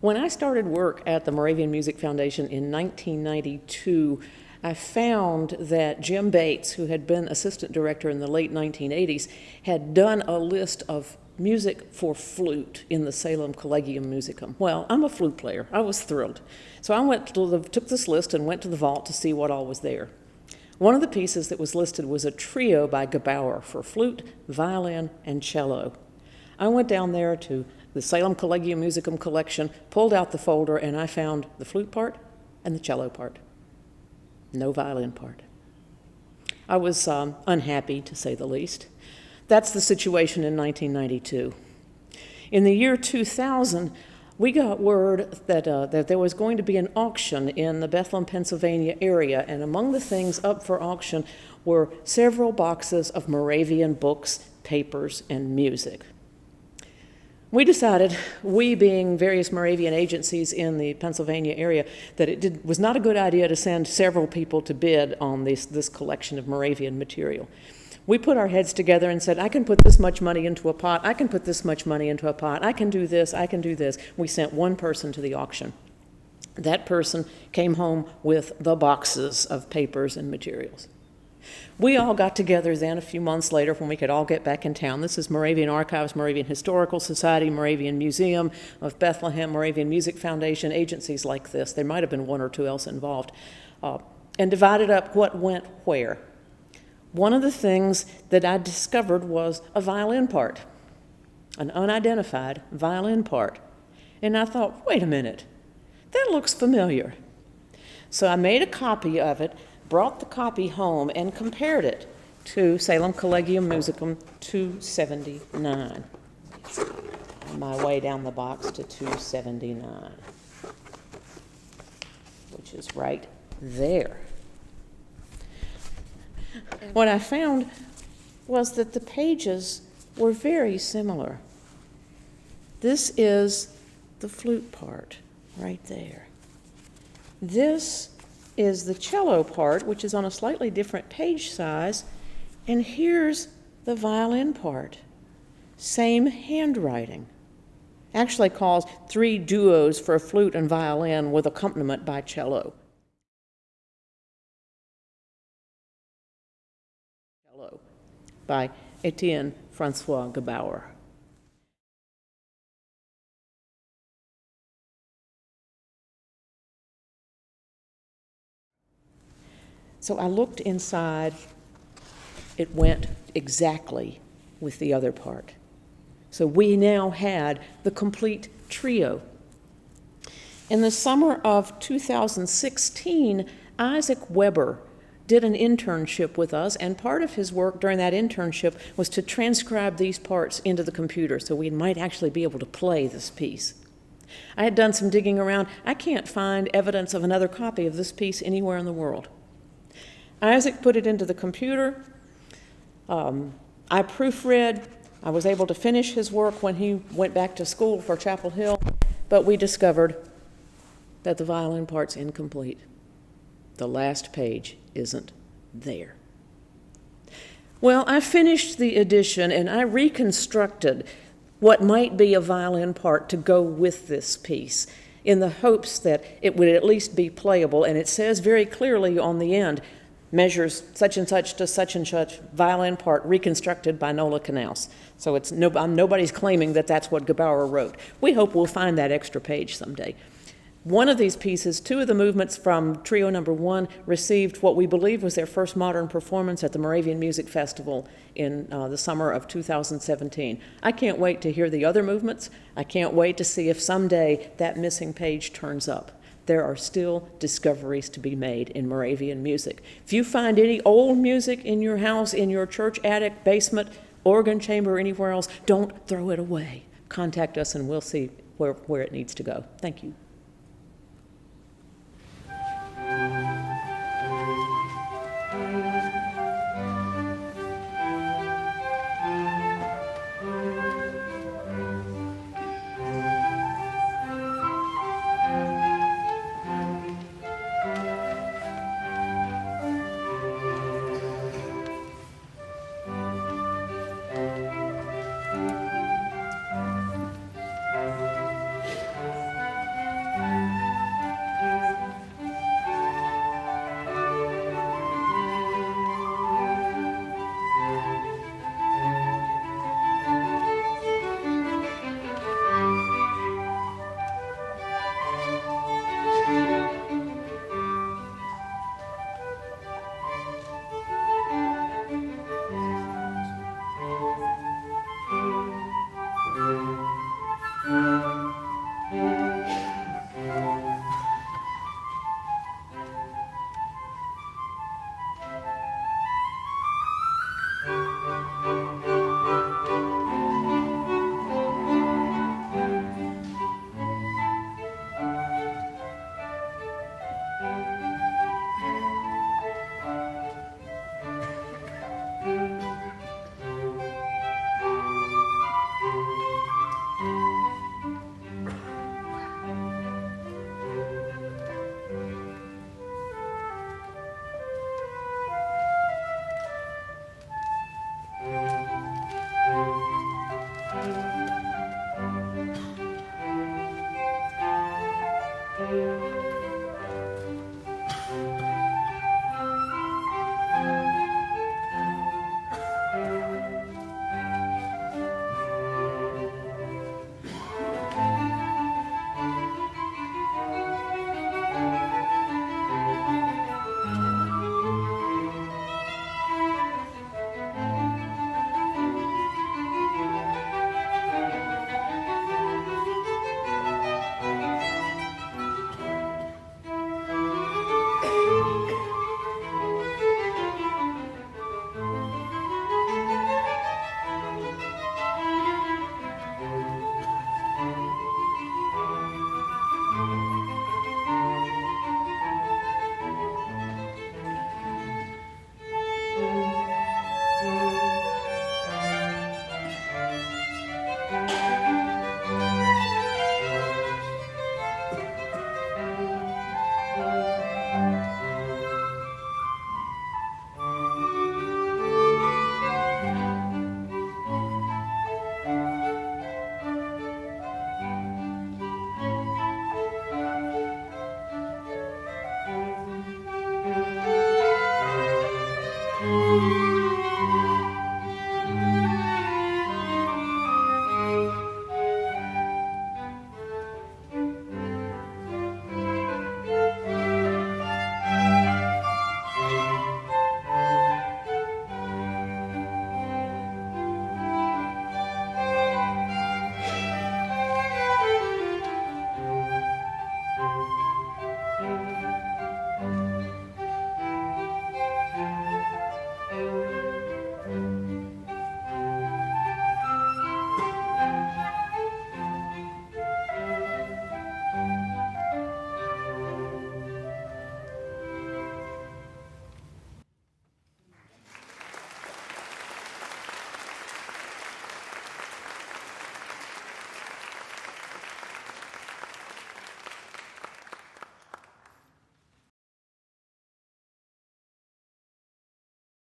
When I started work at the Moravian Music Foundation in 1992, I found that Jim Bates, who had been assistant director in the late 1980s, had done a list of music for flute in the Salem Collegium Musicum. Well, I'm a flute player. I was thrilled. So I took this list and went to the vault to see what all was there. One of the pieces that was listed was a trio by Gebauer for flute, violin, and cello. I went down there to the Salem Collegium Musicum collection, pulled out the folder, and I found the flute part and the cello part. No violin part. I was unhappy, to say the least. That's the situation in 1992. In the year 2000, we got word that there was going to be an auction in the Bethlehem, Pennsylvania area, and among the things up for auction were several boxes of Moravian books, papers, and music. We decided, we being various Moravian agencies in the Pennsylvania area, that it was not a good idea to send several people to bid on this collection of Moravian material. We put our heads together and said, I can put this much money into a pot, I can put this much money into a pot, I can do this, I can do this. We sent one person to the auction. That person came home with the boxes of papers and materials. We all got together then a few months later when we could all get back in town. This is Moravian Archives, Moravian Historical Society, Moravian Museum of Bethlehem, Moravian Music Foundation, agencies like this. There might have been one or two else involved. And divided up what went where. One of the things that I discovered was a violin part, an unidentified violin part. And I thought, wait a minute, that looks familiar. So I made a copy of it, brought the copy home, and compared it to Salem Collegium Musicum 279. On my way down the box to 279, which is right there. What I found was that the pages were very similar. This is the flute part right there. This is the cello part, which is on a slightly different page size, and here's the violin part. Same handwriting. Actually calls 3 duos for flute and violin with accompaniment by cello. By Etienne Francois Gebauer. So I looked inside. It went exactly with the other part. So we now had the complete trio. In the summer of 2016, Isaac Weber did an internship with us, and part of his work during that internship was to transcribe these parts into the computer so we might actually be able to play this piece. I had done some digging around. I can't find evidence of another copy of this piece anywhere in the world. Isaac put it into the computer. I proofread. I was able to finish his work when he went back to school for Chapel Hill, but we discovered that the violin part's incomplete. The last page isn't there. Well, I finished the edition and I reconstructed what might be a violin part to go with this piece in the hopes that it would at least be playable, and it says very clearly on the end, measures such and such to such and such, violin part reconstructed by Nola Reed Knouse. So nobody's claiming that that's what Gebauer wrote. We hope we'll find that extra page someday. One of these pieces, 2 of the movements from Trio Number 1, received what we believe was their first modern performance at the Moravian Music Festival in the summer of 2017. I can't wait to hear the other movements. I can't wait to see if someday that missing page turns up. There are still discoveries to be made in Moravian music. If you find any old music in your house, in your church attic, basement, organ chamber, or anywhere else, don't throw it away. Contact us and we'll see where it needs to go. Thank you.